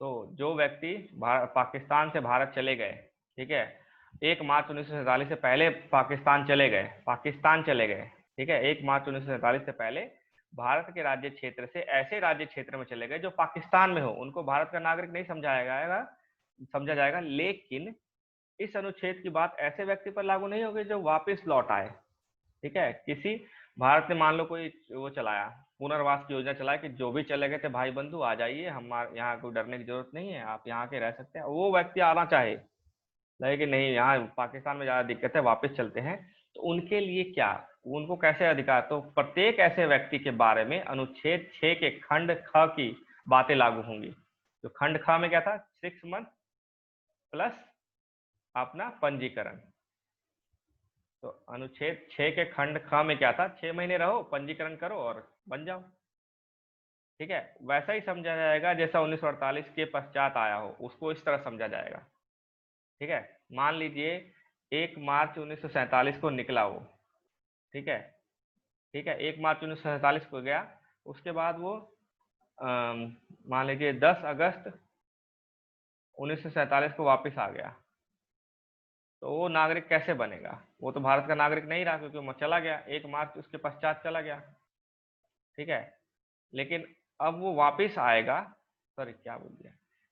तो जो व्यक्ति पाकिस्तान से भारत चले गए, ठीक है, 1 मार्च 1947 से पहले पाकिस्तान चले गए, ठीक है, 1 मार्च 1947 से पहले भारत के राज्य क्षेत्र से ऐसे राज्य क्षेत्र में चले गए जो पाकिस्तान में हो, उनको भारत का नागरिक नहीं समझा जाएगा। लेकिन इस अनुच्छेद की बात ऐसे व्यक्ति पर लागू नहीं होगी जो वापस लौट आए, ठीक है। किसी भारत ने मान लो कोई वो चलाया, पुनर्वास की योजना चलाया कि जो भी चले गए थे भाई बंधु आ जाइए, हमारे यहाँ कोई डरने की जरूरत नहीं है, आप यहाँ के रह सकते हैं, वो व्यक्ति आना चाहे, लेकिन नहीं यहाँ पाकिस्तान में ज्यादा दिक्कत है, वापस चलते हैं, तो उनके लिए क्या, उनको कैसे अधिकार, तो प्रत्येक ऐसे व्यक्ति के बारे में अनुच्छेद 6 के खंड ख की बातें लागू होंगी। तो खंड ख में क्या था, 6 मंथ प्लस अपना पंजीकरण। तो अनुच्छेद 6 के खंड ख में क्या था, 6 महीने रहो, पंजीकरण करो और बन जाओ, ठीक है। वैसा ही समझा जाएगा जैसा 1948 के पश्चात आया हो, उसको इस तरह समझा जाएगा, ठीक है। मान लीजिए 1 मार्च 1947 को निकला वो, ठीक है, 1 मार्च 1947 को गया, उसके बाद वो मान लीजिए 10 अगस्त 1947 को वापस आ गया, तो वो नागरिक कैसे बनेगा, वो तो भारत का नागरिक नहीं रहा क्योंकि वो चला गया, 1 मार्च उसके पश्चात चला गया, ठीक है। लेकिन अब वो वापस आएगा, सॉरी क्या बोल दिया,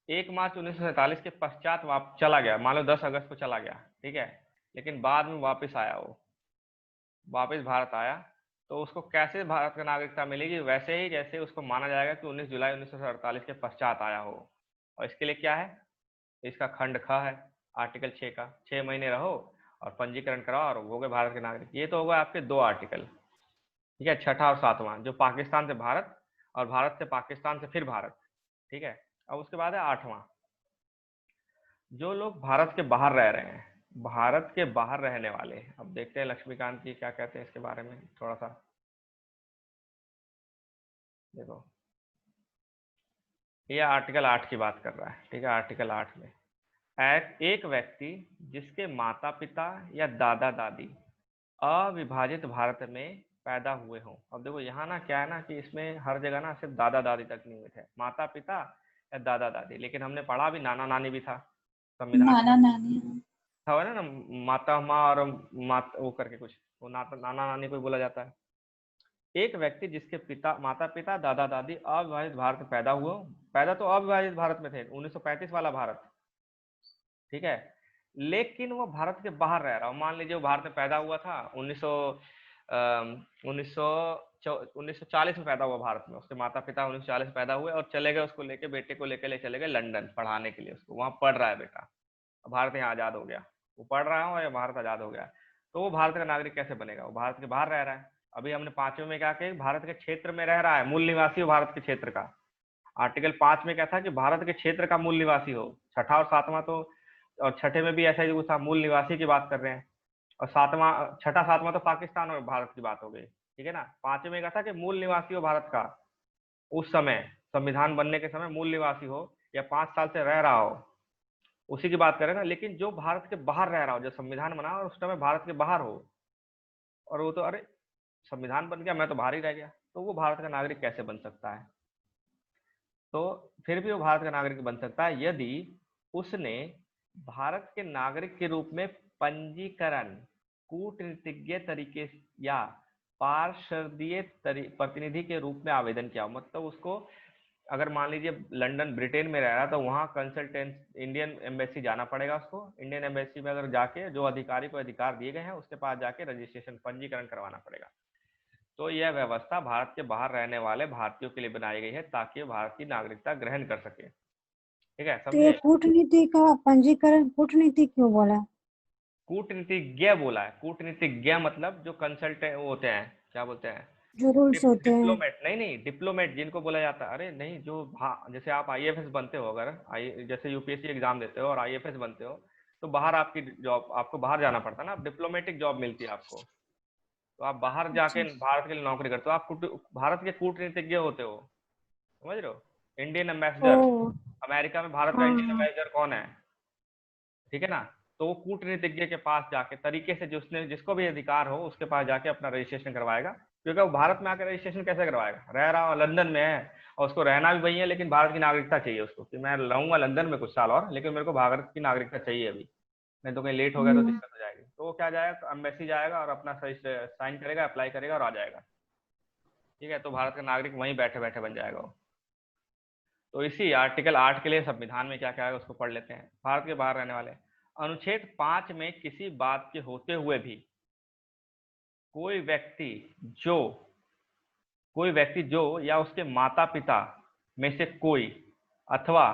1 मार्च 1947 के पश्चात चला गया, मान लो 10 अगस्त को चला गया, ठीक है, लेकिन बाद में वापस आया, वो वापस भारत आया, तो उसको कैसे भारत का नागरिकता मिलेगी, वैसे ही जैसे उसको माना जाएगा कि 19 जुलाई 1948 के पश्चात आया हो। और इसके लिए क्या है, इसका खंड ख है आर्टिकल 6 का, 6 महीने रहो और पंजीकरण कराओ और हो गए भारत के नागरिक। ये तो होगा आपके 2 आर्टिकल, ठीक है, छठा और सातवां, जो पाकिस्तान से भारत और भारत से पाकिस्तान से फिर भारत, ठीक है। अब उसके बाद है आठवां, जो लोग भारत के बाहर रह रहे हैं, भारत के बाहर रहने वाले। अब देखते हैं लक्ष्मीकांत जी क्या कहते हैं इसके बारे में, थोड़ा सा देखो, ये आर्टिकल 8 की बात कर रहा है, ठीक है। आर्टिकल 8 में एक व्यक्ति जिसके माता पिता या दादा दादी अविभाजित भारत में पैदा हुए हों। अब देखो यहाँ ना क्या है ना कि इसमें हर जगह ना सिर्फ दादा दादी तक नहीं हुए थे, माता पिता या दादा दादी, लेकिन हमने पढ़ा भी नाना नानी भी था, संविधान नाना नानी। था ना, माता माँ और माता वो करके कुछ, वो नाना नानी को बोला जाता है। एक व्यक्ति जिसके माता पिता दादा दादी अविभाजित भारत में पैदा हुए, पैदा तो अविभाजित भारत में थे, 1935 वाला भारत, ठीक है, लेकिन वो भारत के बाहर रह रहा हो। मान लीजिए वो भारत में पैदा हुआ था 1940 में पैदा हुआ भारत में, उसके माता पिता 1940 में पैदा हुए और चले गए, उसको लेके बेटे को लेके ले चले गए लंदन पढ़ाने के लिए, उसको वहां पढ़ रहा है बेटा, भारत यहाँ आजाद हो गया, वो पढ़ रहा है या भारत आजाद हो गया, तो वो भारत का नागरिक कैसे बनेगा, वो भारत के बाहर रह रहा है। अभी हमने 5वें में क्या कि भारत के क्षेत्र में रह रहा है, मूल निवासी हो भारत के क्षेत्र का। आर्टिकल 5 में क्या था कि भारत के क्षेत्र का मूल निवासी हो, छठा और सातवां तो, और छठे में भी ऐसा ही था, मूल निवासी की बात कर रहे हैं, और सातवां छठा सातवां तो पाकिस्तान और भारत की बात हो गई, ठीक है ना। 5वें में क्या था कि मूल निवासी हो भारत का, उस समय संविधान बनने के समय मूल निवासी हो या 5 साल से रह रहा हो, उसी की बात करें ना। लेकिन जो भारत के बाहर रह रहा हो, जो संविधान बना और उस समय भारत के बाहर हो, और वो तो अरे संविधान बन गया मैं तो बाहर ही रह गया, तो वो भारत का नागरिक कैसे बन सकता है। तो फिर भी वो भारत का नागरिक बन सकता है यदि उसने भारत के नागरिक के रूप में पंजीकरण कूटनीतिज्ञ तरीके या पार्षदीय प्रतिनिधि के रूप में आवेदन किया। मतलब उसको अगर मान लीजिए लंदन ब्रिटेन में रह रहा तो वहाँ कंसल्टेंट इंडियन एम्बेसी जाना पड़ेगा उसको, इंडियन एम्बेसी में अगर जाके जो अधिकारी को अधिकार दिए गए हैं उसके पास जाके रजिस्ट्रेशन पंजीकरण करवाना पड़ेगा। तो यह व्यवस्था भारत के बाहर रहने वाले भारतीयों के लिए बनाई गई है ताकि भारत की नागरिकता ग्रहण कर सके, ठीक है, तो ये समझे। कूटनीति का पंजीकरण कूटनीति क्यों बोला? कूटनीतिज्ञ बोला है, कूटनीतिज्ञ मतलब जो कंसल्टेंट होते हैं, क्या बोलते हैं, जो रूल्स होते हैं। डिप्लोमेट, नहीं डिप्लोमेट जिनको बोला जाता है, अरे नहीं जो जैसे आप आईएफएस बनते हो, अगर जैसे यूपीएससी एग्जाम देते हो और आईएफएस बनते हो, तो बाहर आपकी जॉब, आपको बाहर जाना पड़ता है ना, डिप्लोमेटिक जॉब मिलती है आपको, तो आप बाहर जाके अच्छा। भारत के लिए नौकरी करते हो, आप भारत के कूटनीतिज्ञ होते हो, समझ रहे हो। इंडियन ओ। एम्बेसडर, अमेरिका में भारत का हाँ इंडियन हाँ। एम्बेसडर कौन है, ठीक है ना। तो वो कूटनीतिज्ञ के पास जाके तरीके से जिसको भी अधिकार हो उसके पास जाके अपना रजिस्ट्रेशन करवाएगा, क्योंकि वो भारत में आकर रजिस्ट्रेशन कैसे करवाएगा, रह रहा हो लंदन में है और उसको रहना भी वही है, लेकिन भारत की नागरिकता चाहिए उसको कि मैं रहूंगा लंदन में कुछ साल और, लेकिन मेरे को भारत की नागरिकता चाहिए अभी, नहीं तो कहीं लेट हो गया तो दिक्कत हो जाएगी। तो वो क्या जाएगा, एम्बेसी जाएगा और अपना साइन करेगा, अप्लाई करेगा और आ जाएगा। ठीक है, तो भारत का नागरिक वहीं बैठे बैठे बन जाएगा वो। तो इसी आर्टिकल 8 के लिए संविधान में क्या क्या है उसको पढ़ लेते हैं। भारत के बाहर रहने वाले, अनुच्छेद 5 में किसी बात के होते हुए भी कोई व्यक्ति जो या उसके माता पिता में से कोई अथवा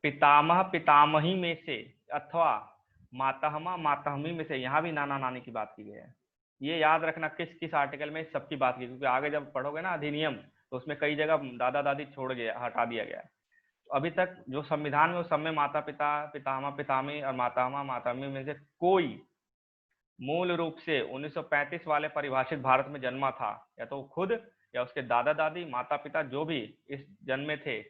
पितामह पितामही में से अथवा मातामह मातामही में से, यहाँ भी नाना नानी की बात की गई है। ये याद रखना किस किस आर्टिकल में सबकी बात की, क्योंकि आगे जब पढ़ोगे ना अधिनियम तो उसमें कई जगह दादा दादी छोड़ गया, हटा दिया गया है। तो अभी तक जो संविधान में, उस सब में माता पिता पितामह पितामही और मातामह मातामही में से कोई मूल रूप से 1935 वाले परिभाषित भारत में जन्मा था, या तो खुद या उसके दादा दादी माता पिता जो भी इस जन्मे थे,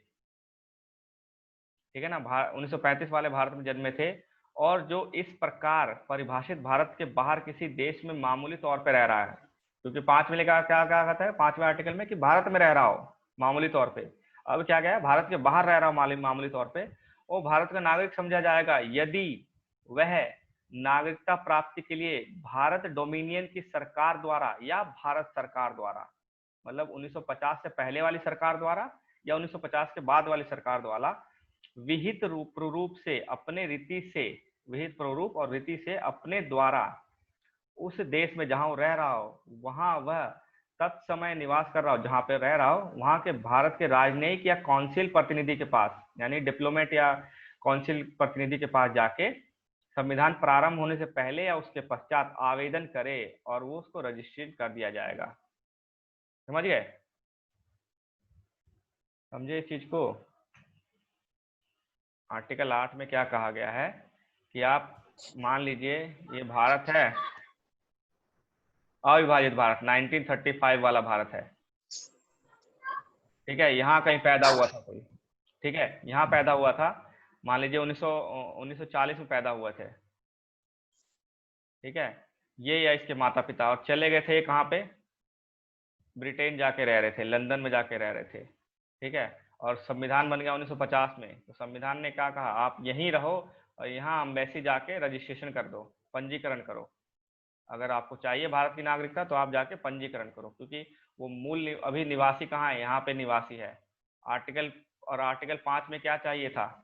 ठीक है ना, 1935 वाले भारत में जन्मे थे, और जो इस प्रकार परिभाषित भारत के बाहर किसी देश में मामूली तौर पर रह रहा है, क्योंकि 5 में क्या क्या कहता है 5वें आर्टिकल में कि भारत में रह रहा हो मामूली तौर पे, अब क्या गया भारत के बाहर रह रहा हो मामूली तौर पे, वो भारत का नागरिक समझा जाएगा यदि वह नागरिकता प्राप्ति के लिए भारत डोमिनियन की सरकार द्वारा या भारत सरकार द्वारा, मतलब 1950 से पहले वाली सरकार द्वारा या 1950 के बाद वाली सरकार द्वारा विहित प्ररूप से अपने रीति से, विहित प्ररूप और रीति से अपने द्वारा उस देश में जहां वो रह रहा हो, वहां वह तत्समय निवास कर रहा हो, जहां पे रह रहा हो वहां के भारत के राजनयिक या काउंसिल प्रतिनिधि के पास, यानी डिप्लोमेट या काउंसिल प्रतिनिधि के पास जाके संविधान प्रारंभ होने से पहले या उसके पश्चात आवेदन करे और वो उसको रजिस्ट्रेट कर दिया जाएगा। समझ गए, समझे इस चीज को। आर्टिकल 8 में क्या कहा गया है कि आप मान लीजिए ये भारत है, अविभाजित भारत 1935 वाला भारत है, ठीक है, यहाँ कहीं पैदा हुआ था कोई, ठीक है, यहाँ पैदा हुआ था, मान लीजिए 1940 में पैदा हुए थे, ठीक है, ये या इसके माता पिता, और चले गए थे कहाँ पे, ब्रिटेन जाके रह रहे थे, लंदन में जाके रह रहे थे, ठीक है, और संविधान बन गया 1950 में, तो संविधान ने क्या कहा, आप यहीं रहो और यहाँ अम्बेसी जाके रजिस्ट्रेशन कर दो, पंजीकरण करो, अगर आपको चाहिए भारत की नागरिकता तो आप जाके पंजीकरण करो, क्योंकि वो मूल अभी निवासी कहाँ है, यहाँ पे निवासी है। आर्टिकल 5 में क्या चाहिए था,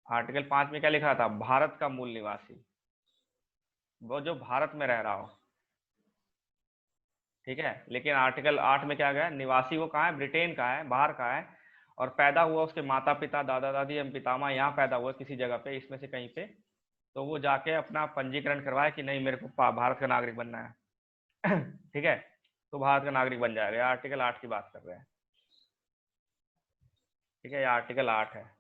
आर्टिकल 5 में क्या लिखा था, भारत का मूल निवासी, वो जो भारत में रह रहा हो, ठीक है, लेकिन आर्टिकल 8 में क्या गया, निवासी वो कहाँ है, ब्रिटेन का है, बाहर का है, और पैदा हुआ उसके माता पिता दादा दादी एवं पितामह यहाँ पैदा हुआ किसी जगह पे, इसमें से कहीं पे, तो वो जाके अपना पंजीकरण करवाए कि नहीं मेरे को भारत का नागरिक बनना है ठीक है, तो भारत का नागरिक बन जाएगा। आर्टिकल 8 की बात कर रहे हैं, ठीक है, ये आर्टिकल 8 है।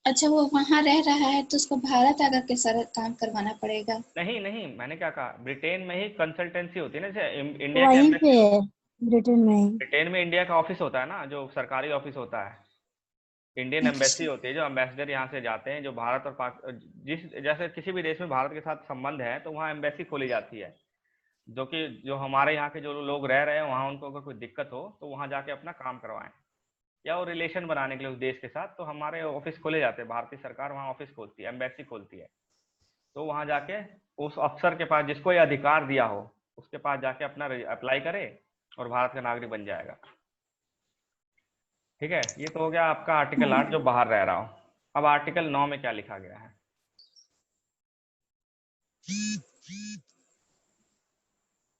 अच्छा, वो वहाँ रह रहा है तो उसको भारत आकर के सारा काम करवाना पड़ेगा? नहीं नहीं, मैंने क्या कहा, ब्रिटेन में ही कंसल्टेंसी होती है ना, जैसे इंडिया वहीं के पे है, ब्रिटेन में ही। ब्रिटेन में इंडिया का ऑफिस होता है ना, जो सरकारी ऑफिस होता है, इंडियन एम्बेसी होती है, जो एम्बेसडर यहाँ से जाते हैं, जो भारत और पाक जिस जैसे किसी भी देश में भारत के साथ संबंध है तो वहाँ एम्बेसी खोली जाती है, जो कि जो हमारे यहाँ के जो लोग रह रहे हैं वहाँ उनको अगर कोई दिक्कत हो तो वहाँ जाके अपना काम करवाएं, या वो रिलेशन बनाने के लिए उस देश के साथ, तो हमारे ऑफिस खोले जाते हैं, भारतीय सरकार वहाँ ऑफिस खोलती है, एम्बेसी खोलती है, तो वहाँ जाके उस अफसर के पास जिसको ये अधिकार दिया हो उसके पास जाके अपना अप्लाई करे और भारत का नागरिक बन जाएगा। ठीक है, ये तो हो गया आपका आर्टिकल 8 जो बाहर रह रहा हो। अब आर्टिकल 9 में क्या लिखा गया है,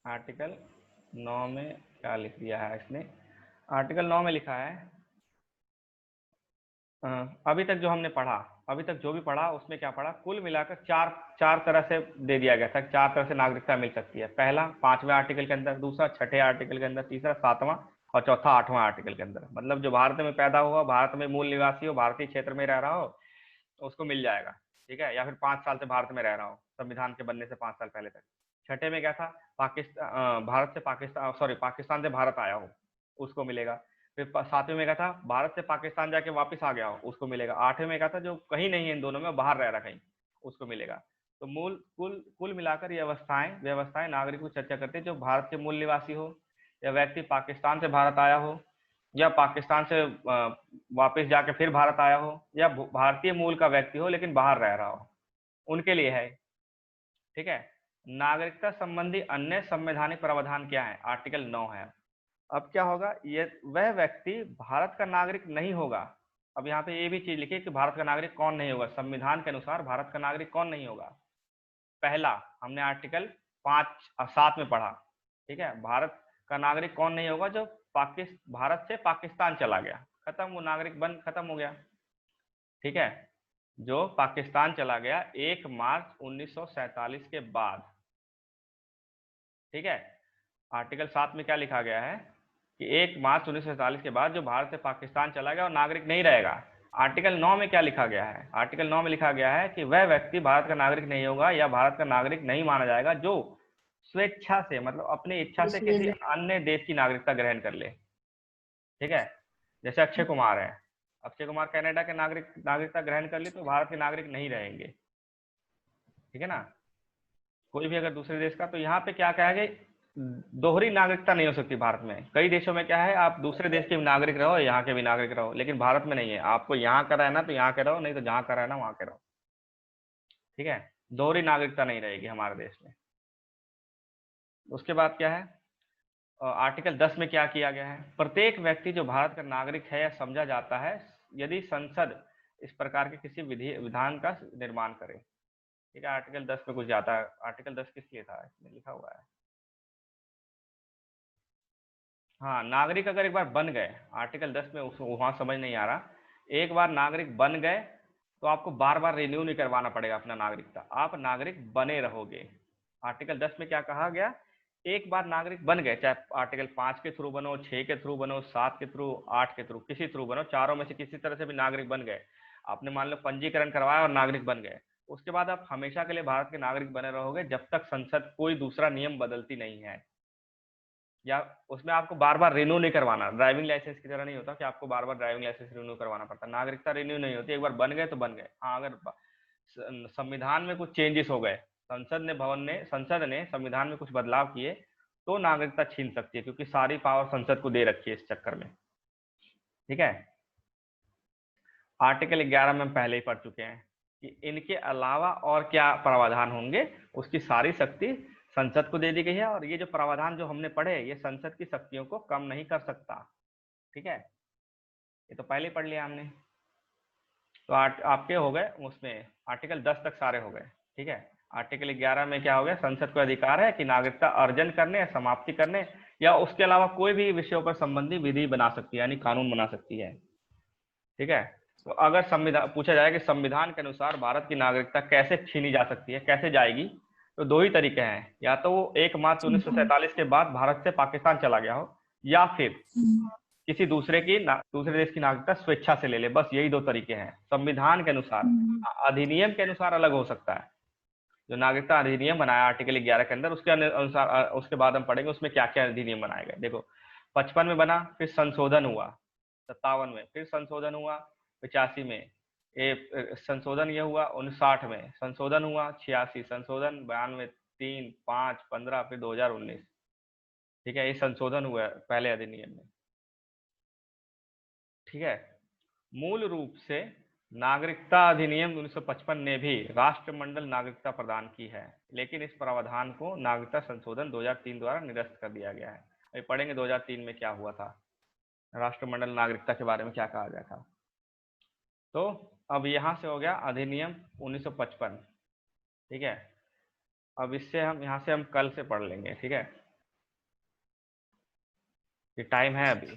आर्टिकल 9 में क्या लिख दिया है इसने, आर्टिकल 9 में लिखा है अभी तक जो हमने पढ़ा, अभी तक जो भी पढ़ा उसमें क्या पढ़ा, कुल मिलाकर चार तरह से दे दिया गया था, 4 तरह से नागरिकता मिल सकती है। पहला 5वें आर्टिकल के अंदर, दूसरा 6ठे आर्टिकल के अंदर, तीसरा 7वां और चौथा 8वां आर्टिकल के अंदर। मतलब जो भारत में पैदा हुआ, भारत में मूल निवासी हो, भारतीय क्षेत्र में रह रहा हो, तो उसको मिल जाएगा, ठीक है, या फिर 5 साल से भारत में रह रहा हो संविधान के बनने से 5 साल पहले तक। छठे में क्या था, भारत से पाकिस्तान, सॉरी पाकिस्तान से भारत आया हो उसको मिलेगा। फिर 7वें में क्या था, भारत से पाकिस्तान जाके वापस आ गया हो उसको मिलेगा। 8वें में क्या था, जो कहीं नहीं है इन दोनों में, बाहर रह रहा कहीं, उसको मिलेगा। तो कुल मिलाकर ये व्यवस्थाएं नागरिक को चर्चा करते हैं जो भारत के मूल निवासी हो, या व्यक्ति पाकिस्तान से भारत आया हो, या पाकिस्तान से वापस जाके फिर भारत आया हो, या भारतीय मूल का व्यक्ति हो लेकिन बाहर रह रहा हो, उनके लिए है। ठीक है। नागरिकता संबंधी अन्य संवैधानिक प्रावधान क्या है? आर्टिकल 9 है। अब क्या होगा, ये वह व्यक्ति भारत का नागरिक नहीं होगा। अब यहाँ पे ये भी चीज लिखिए कि भारत का नागरिक कौन नहीं होगा। संविधान के अनुसार भारत का नागरिक कौन नहीं होगा? पहला, हमने आर्टिकल 7 में पढ़ा। ठीक है, भारत का नागरिक कौन नहीं होगा? जो भारत से पाकिस्तान चला गया, खत्म, वो नागरिक खत्म हो गया। ठीक है, जो पाकिस्तान चला गया 1 मार्च 1947 के बाद। ठीक है, आर्टिकल 7 में क्या लिखा गया है कि 1 मार्च 1947 के बाद जो भारत से पाकिस्तान चला गया और नागरिक नहीं रहेगा। आर्टिकल 9 में क्या लिखा गया है? आर्टिकल 9 में लिखा गया है कि वह व्यक्ति भारत का नागरिक नहीं होगा या भारत का नागरिक नहीं माना जाएगा जो स्वेच्छा से, मतलब अपनी इच्छा से किसी अन्य देश की नागरिकता ग्रहण कर ले। ठीक है, जैसे अक्षय कुमार है, अक्षय कुमार कनाडा के नागरिकता ग्रहण कर ली तो भारत के नागरिक नहीं रहेंगे। ठीक है ना, कोई भी अगर दूसरे देश का, तो यहाँ पे क्या कहा है, दोहरी नागरिकता नहीं हो सकती भारत में। कई देशों में क्या है, आप दूसरे देश के भी नागरिक रहो, यहाँ के भी नागरिक रहो, लेकिन भारत में नहीं है। आपको यहाँ का रहना तो यहाँ के रहो, नहीं तो जहाँ का रहना वहां के रहो। ठीक है, दोहरी नागरिकता नहीं रहेगी हमारे देश में। उसके बाद क्या है, आर्टिकल 10 में क्या किया गया है? प्रत्येक व्यक्ति जो भारत का नागरिक है या समझा जाता है यदि संसद इस प्रकार के किसी विधान का निर्माण करे। ठीक है, आर्टिकल 10 में कुछ जाता है। आर्टिकल 10 किस लिए था, इसमें लिखा हुआ है। हाँ, नागरिक अगर एक बार बन गए, आर्टिकल 10 में वहां समझ नहीं आ रहा, एक बार नागरिक बन गए तो आपको बार बार रिन्यू नहीं करवाना पड़ेगा अपना नागरिकता, आप नागरिक बने रहोगे। आर्टिकल 10 में क्या कहा गया, एक बार नागरिक बन गए, चाहे आर्टिकल 5 के थ्रू बनो, 6 के थ्रू बनो, 7 के थ्रू, 8 के थ्रू, किसी थ्रू बनो, चारों में से किसी तरह से भी नागरिक बन गए, आपने मान लो पंजीकरण करवाया और नागरिक बन गए, उसके बाद आप हमेशा के लिए भारत के नागरिक बने रहोगे जब तक संसद कोई दूसरा नियम बदलती नहीं है, या उसमें आपको बार बार रिन्यू नहीं करवाना। ड्राइविंग लाइसेंस की तरह नहीं होता कि आपको बार बार ड्राइविंग लाइसेंस रिन्यू करवाना पड़ता। नागरिकता रिन्यू नहीं होती, एक बार बन गए तो बन गए। हाँ, अगर संविधान में कुछ चेंजेस हो गए, संसद ने संविधान में कुछ बदलाव किए तो नागरिकता छीन सकती है, क्योंकि सारी पावर संसद को दे रखी है इस चक्कर में। ठीक है, आर्टिकल 11 में हम पहले ही पढ़ चुके हैं कि इनके अलावा और क्या प्रावधान होंगे, उसकी सारी शक्ति संसद को दे दी गई है। और ये जो प्रावधान जो हमने पढ़े, ये संसद की शक्तियों को कम नहीं कर सकता। ठीक है, ये तो पहले ही पढ़ लिया हमने। तो आपके हो गए उसमें आर्टिकल 10 तक सारे हो गए। ठीक है, आर्टिकल 11 में क्या हो गया, संसद को अधिकार है कि नागरिकता अर्जन करने, समाप्ति करने या उसके अलावा कोई भी विषयों पर संबंधी विधि बना सकती है, यानी कानून बना सकती है। ठीक है, तो अगर संविधान पूछा जाए कि संविधान के अनुसार भारत की नागरिकता कैसे छीनी जा सकती है, कैसे जाएगी, तो दो ही तरीके हैं, या तो वो 1 मार्च 1947 के बाद भारत से पाकिस्तान चला गया हो, या फिर किसी दूसरे देश की नागरिकता स्वेच्छा से ले ले। बस यही दो तरीके हैं संविधान के अनुसार। अधिनियम के अनुसार अलग हो सकता है, जो नागरिकता अधिनियम बनाया आर्टिकल 11 के अंदर, उसके अनुसार उसके बाद हम पढ़ेंगे उसमें क्या क्या अधिनियम बनाए गए। देखो, 55 में बना, फिर संशोधन हुआ 57 में, फिर संशोधन हुआ 85 में, संशोधन ये हुआ 59 में, संशोधन हुआ 86, संशोधन 92, 3, 5, 15, फिर 2019। ठीक है, ये संशोधन हुआ है पहले अधिनियम में। ठीक है, मूल रूप से नागरिकता अधिनियम 1955 ने भी राष्ट्रमंडल नागरिकता प्रदान की है, लेकिन इस प्रावधान को नागरिकता संशोधन 2003 द्वारा निरस्त कर दिया गया है। अभी पढ़ेंगे 2003 में क्या हुआ था, राष्ट्रमंडल नागरिकता के बारे में क्या कहा गया था। तो अब यहां से हो गया अधिनियम 1955। ठीक है, अब इससे हम यहाँ से हम कल से पढ़ लेंगे। ठीक है, ये टाइम है अभी।